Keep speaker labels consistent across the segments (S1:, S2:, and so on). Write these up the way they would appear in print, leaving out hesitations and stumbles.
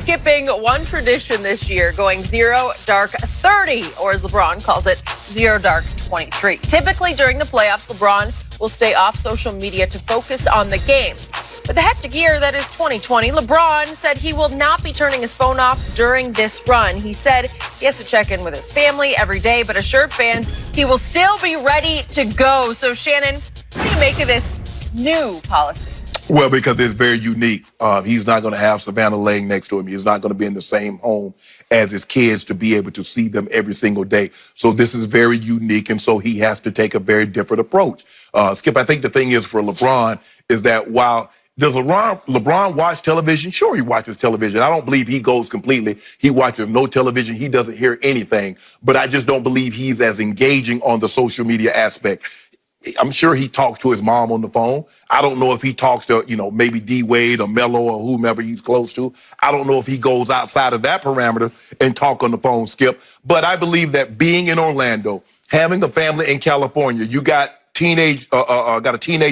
S1: skipping one tradition this year, going 0 dark 30, or as LeBron calls it, 0 dark 23. Typically during the playoffs, LeBron will stay off social media to focus on the games. But the hectic year that is 2020, LeBron said he will not be turning his phone off during this run. He said he has to check in with his family every day, but assured fans he will still be ready to go. So, Shannon, what do you make of this new policy?
S2: Well, because it's very unique. He's not going to have Savannah laying next to him. He's not going to be in the same home as his kids to be able to see them every single day. So this is very unique, and so he has to take a very different approach. Skip, I think the thing is for LeBron is that while does LeBron watch television? Sure, he watches television. I don't believe he goes completely. He watches no television. He doesn't hear anything. But I just don't believe he's as engaging on the social media aspect. I'm sure he talks to his mom on the phone. I don't know if he talks to, maybe D Wade or Melo or whomever he's close to. I don't know if he goes outside of that parameter and talk on the phone, Skip. But I believe that being in Orlando, having a family in California, you got a teenage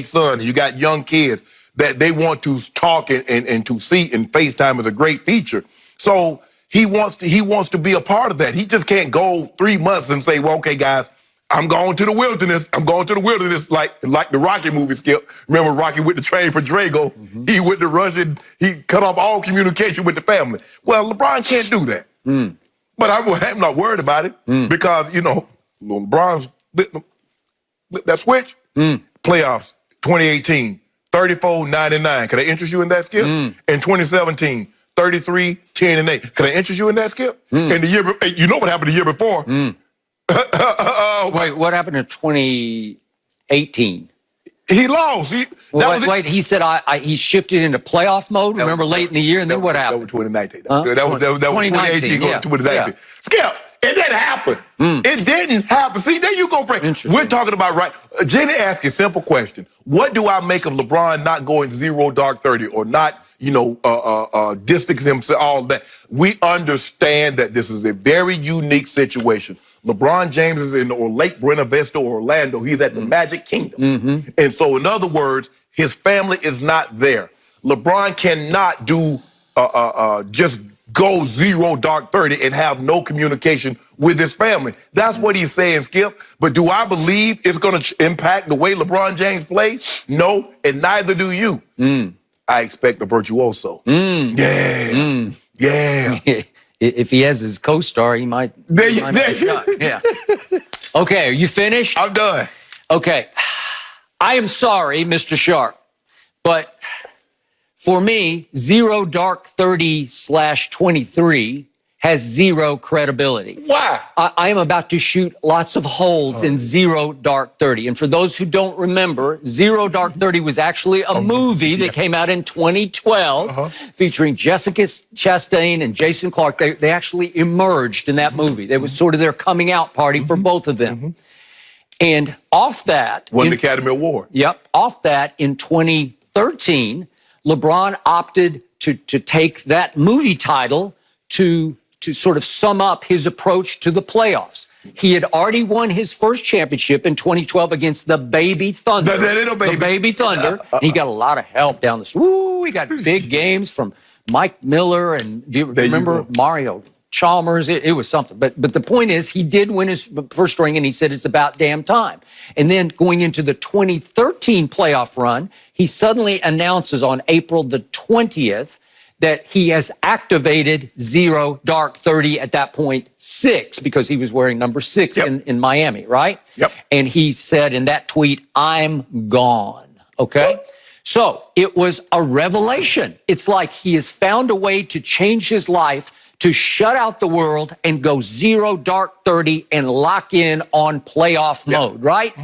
S2: son, you got young kids that they want to talk and to see, and FaceTime is a great feature. So he wants to be a part of that. He just can't go 3 months and say, well, okay, guys, I'm going to the wilderness. I'm going to the wilderness like the Rocky movie, Skip. Remember Rocky with the train for Drago? Mm-hmm. He went to Russia and he cut off all communication with the family. Well, LeBron can't do that. Mm. But I'm not worried about it because, LeBron's that switch. Playoffs, 2018, 34-99. Could I interest you in that, Skip? In 2017, 33, 10 and 8. Could I interest you in that, Skip? And the year, you know what happened the year before?
S3: Wait, what happened in 2018?
S2: He lost.
S3: He said he shifted into playoff mode. Remember late in the year, and then what happened?
S2: That was 2019. That was 2018 going to 2019. Yeah. Skip, it didn't happen. It didn't happen. See, there you go, Brent. We're talking about Jenny asked a simple question. What do I make of LeBron not going 0 dark 30 or not, distancing himself, all that? We understand that this is a very unique situation. LeBron James is in Lake Buena Vista, Orlando. He's at the Magic Kingdom. And so, in other words, his family is not there. LeBron cannot do just go 0 dark 30 and have no communication with his family. That's what he's saying, Skip. But do I believe it's going to impact the way LeBron James plays? No, and neither do you. I expect a virtuoso. Yeah.
S3: If he has his co-star, he might. Yeah. Okay, are you finished?
S2: I'm done.
S3: Okay. I am sorry, Mr. Sharp, but for me, 0 dark 30/23 has 0 credibility.
S2: Why?
S3: I am about to shoot lots of holes in 0 dark 30. And for those who don't remember, 0 dark 30 was actually a movie that came out in 2012 featuring Jessica Chastain and Jason Clarke. They actually emerged in that movie. It was sort of their coming out party for both of them. And off that...
S2: Won the Academy Award.
S3: Yep. Off that, in 2013, LeBron opted to take that movie title to sort of sum up his approach to the playoffs. He had already won his first championship in 2012 against the Baby Thunder. The Baby Thunder. He got a lot of help down the street. He got big games from Mike Miller and do you remember Mario Chalmers? It was something. But the point is, he did win his first ring, and he said it's about damn time. And then going into the 2013 playoff run, he suddenly announces on April the 20th that he has activated 0 dark 30 at that point 6 because he was wearing number 6 in Miami, right?
S2: Yep.
S3: And he said in that tweet, "I'm gone." Okay? So it was a revelation. It's like he has found a way to change his life, to shut out the world and go 0 dark 30 and lock in on playoff mode, right?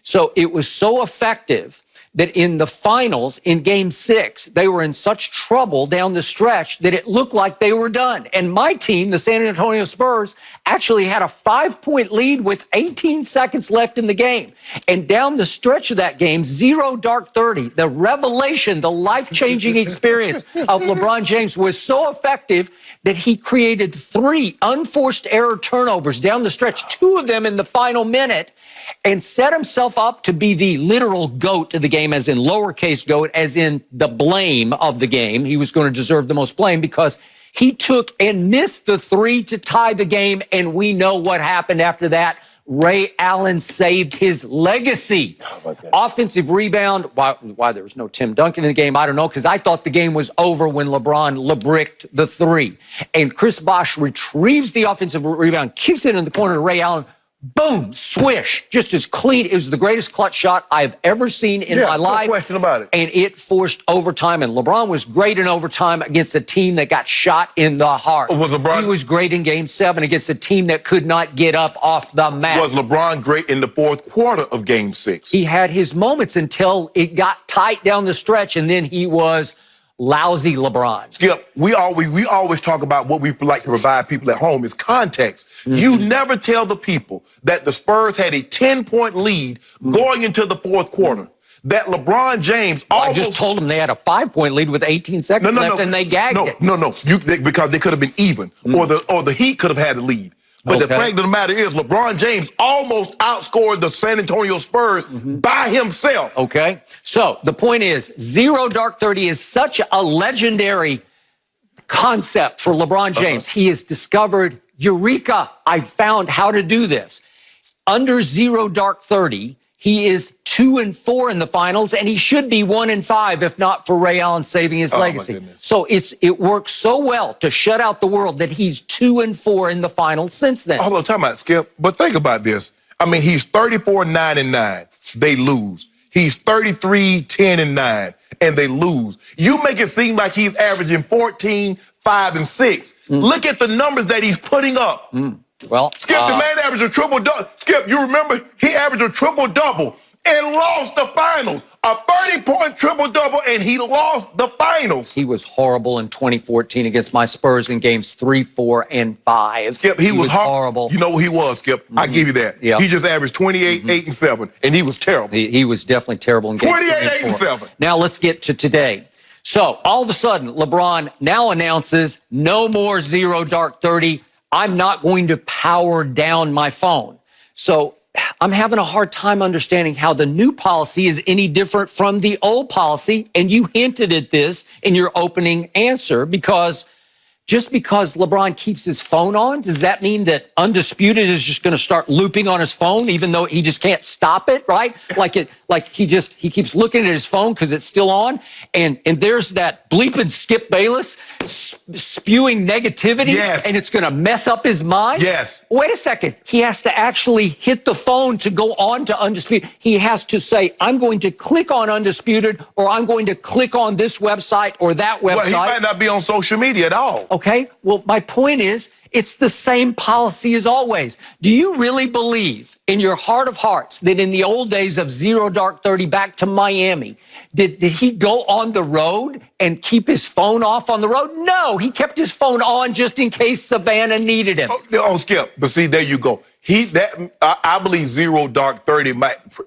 S3: So it was so effective that in the finals, in Game 6, they were in such trouble down the stretch that it looked like they were done. And my team, the San Antonio Spurs, actually had a 5-point lead with 18 seconds left in the game. And down the stretch of that game, 0 dark 30, the revelation, the life-changing experience of LeBron James was so effective that he created 3 unforced error turnovers down the stretch, 2 of them in the final minute, and set himself up to be the literal GOAT of the game, as in lowercase GOAT, as in the blame of the game. He was going to deserve the most blame because He took and missed the three to tie the game, and we know what happened after that. Ray Allen saved his legacy. Offensive rebound. Why there was no Tim Duncan in the game, I don't know, because I thought the game was over when LeBron LeBricked the three. And Chris Bosh retrieves the offensive rebound, kicks it in the corner to Ray Allen. Boom, swish, just as clean. It was the greatest clutch shot I've ever seen in my life.
S2: No question about it.
S3: And it forced overtime. And LeBron was great in overtime against a team that got shot in the heart.
S2: Was LeBron?
S3: He was great in Game 7 against a team that could not get up off the mat.
S2: Was LeBron great in the fourth quarter of Game 6?
S3: He had his moments until it got tight down the stretch, and then he was lousy LeBron.
S2: Skip, we always talk about what we like to provide people at home is context. You never tell the people that the Spurs had a 10-point lead going into the fourth quarter. That LeBron James
S3: I just told them they had a 5-point lead with 18 seconds left, and they gagged it.
S2: No. Because they could have been even, or the Heat could have had a lead. But the fact of the matter is, LeBron James almost outscored the San Antonio Spurs by himself.
S3: Okay. So the point is, zero dark 30 is such a legendary concept for LeBron James. He has discovered, Eureka, I found how to do this. Under zero dark 30, he is 2-4 in the finals, and he should be 1-5 if not for Ray Allen saving his legacy. So it works so well to shut out the world that he's 2-4 in the finals since then.
S2: Hold on, time out, Skip. But think about this. I mean, he's 34-9-9. They lose. He's 33-10-9, and they lose. You make it seem like he's averaging 14, 5, and 6. Look at the numbers that he's putting up.
S3: Well,
S2: Skip, the man averaged a triple-double. Skip, you remember he averaged a triple-double and lost the finals. A 30-point triple-double, and he lost the finals.
S3: He was horrible in 2014 against my Spurs in games 3, 4, and 5.
S2: Skip, he was
S3: horrible.
S2: You know what he was, Skip? I give you that.
S3: Yeah.
S2: He just averaged 28, 8, and 7, and he was terrible.
S3: He was definitely terrible in games
S2: 28,
S3: 3 and
S2: 8, and
S3: 4.
S2: 7.
S3: Now let's get to today. So all of a sudden, LeBron now announces no more zero dark 30. I'm not going to power down my phone. So I'm having a hard time understanding how the new policy is any different from the old policy. And you hinted at this in your opening answer, because just because LeBron keeps his phone on, does that mean that Undisputed is just going to start looping on his phone, even though he just can't stop it, right? Like he keeps looking at his phone because it's still on, and there's that bleeping Skip Bayless spewing negativity,
S2: yes,
S3: and it's going to mess up his mind.
S2: Yes.
S3: Wait a second. He has to actually hit the phone to go on to Undisputed. He has to say, I'm going to click on Undisputed, or I'm going to click on this website or that website.
S2: Well, he might not be on social media at all.
S3: Okay, well, my point is, it's the same policy as always. Do you really believe in your heart of hearts that in the old days of zero dark 30 back to Miami, did he go on the road and keep his phone off on the road? No, he kept his phone on just in case Savannah needed him.
S2: Oh, Skip, but see, there you go. I believe zero dark 30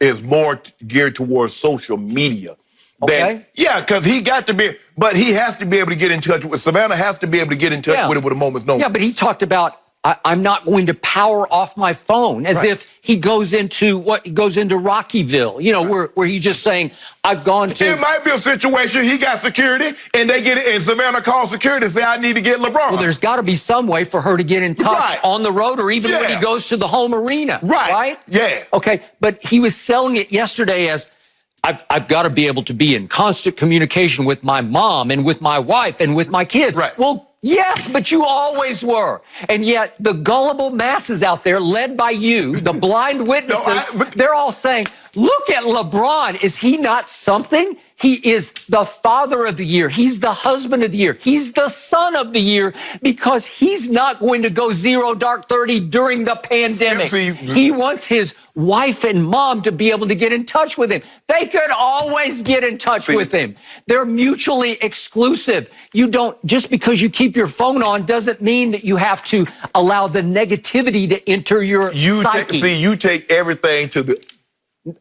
S2: is more geared towards social media.
S3: Okay.
S2: Yeah, because he has to be able to get in touch with Savannah. Has to be able to get in touch with it with a moment's notice.
S3: Yeah, but he talked about I'm not going to power off my phone, as if he goes into Rockyville, you know, where he's just saying I've gone to.
S2: It might be a situation he got security, and they get it, and Savannah calls security and say I need to get LeBron.
S3: Well, there's got to be some way for her to get in touch on the road, or even when he goes to the home arena. Right?
S2: Yeah.
S3: Okay, but he was selling it yesterday as, I've got to be able to be in constant communication with my mom and with my wife and with my kids.
S2: Right.
S3: Well, yes, but you always were. And yet the gullible masses out there, led by you, the blind witnesses, they're all saying, look at LeBron. Is he not something? He is the father of the year. He's the husband of the year. He's the son of the year, because he's not going to go zero dark 30 during the pandemic. He wants his wife and mom to be able to get in touch with him. They could always get in touch with him. They're mutually exclusive. You don't, just because you keep your phone on doesn't mean that you have to allow the negativity to enter your psyche.
S2: You take everything to the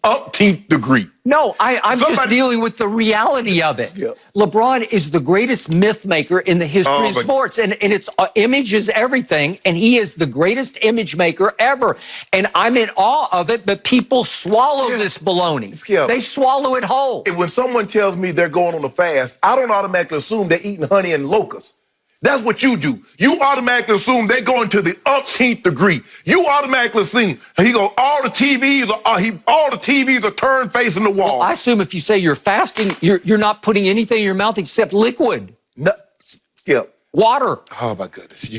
S2: umpteenth degree.
S3: No, I'm just dealing with the reality of it.
S2: Yeah.
S3: LeBron is the greatest myth maker in the history of sports, and it's image is everything, and he is the greatest image maker ever. And I'm in awe of it, but people swallow this baloney. They swallow it whole.
S2: And when someone tells me they're going on a fast, I don't automatically assume they're eating honey and locusts. That's what you do. You automatically assume they're going to the umpteenth degree. You automatically assume all the TVs are turned facing the wall.
S3: Well, I assume if you say you're fasting, you're not putting anything in your mouth except liquid.
S2: No, Skip.
S3: Water.
S2: Oh my goodness,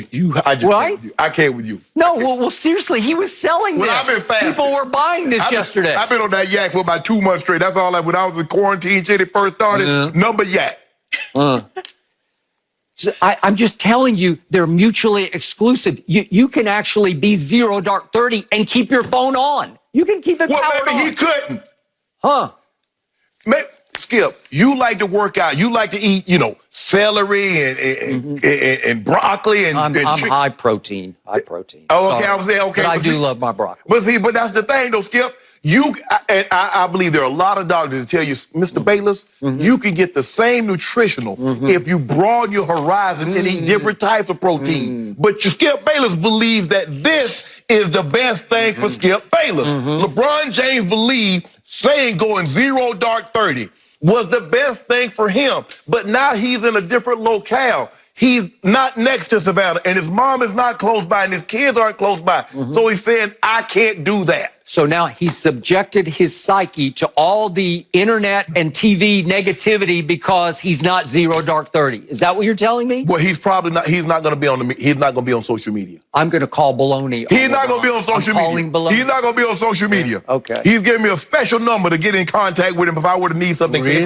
S2: I just
S3: Right?
S2: can't with you. I can't with you.
S3: No, well, seriously, he was selling this.
S2: I've been fasting.
S3: People were buying this yesterday.
S2: I've been on that yak for about 2 months straight. That's all. When I was in quarantine, shit, it first started. Number yak.
S3: So I'm just telling you, they're mutually exclusive. You can actually be 0 dark 30 and keep your phone on. You can keep it powered
S2: Maybe
S3: on.
S2: he couldn't.
S3: Huh?
S2: Skip, you like to work out. You like to eat, celery and broccoli and
S3: I'm
S2: chicken.
S3: high protein. High protein.
S2: Oh, okay,
S3: Sorry.
S2: I was saying, okay.
S3: But I do love my broccoli.
S2: But that's the thing, though, Skip. I believe there are a lot of doctors that tell you, Mr. Bayless, you can get the same nutritional if you broaden your horizon and eat different types of protein. But Skip Bayless believes that this is the best thing for Skip Bayless. LeBron James believed saying going 0 dark 30 was the best thing for him. But now he's in a different locale. He's not next to Savannah, and his mom is not close by, and his kids aren't close by. So he's saying, I can't do that.
S3: So now he's subjected his psyche to all the internet and TV negativity because he's not 0 dark 30. Is that what you're telling me?
S2: Well, he's probably not. He's not going to be on he's not going to be on social media.
S3: I'm going to call baloney.
S2: He's not going to be on social media.
S3: Baloney.
S2: He's not going to be on social media.
S3: Okay.
S2: He's giving me a special number to get in contact with him if I were to need something.
S3: Really?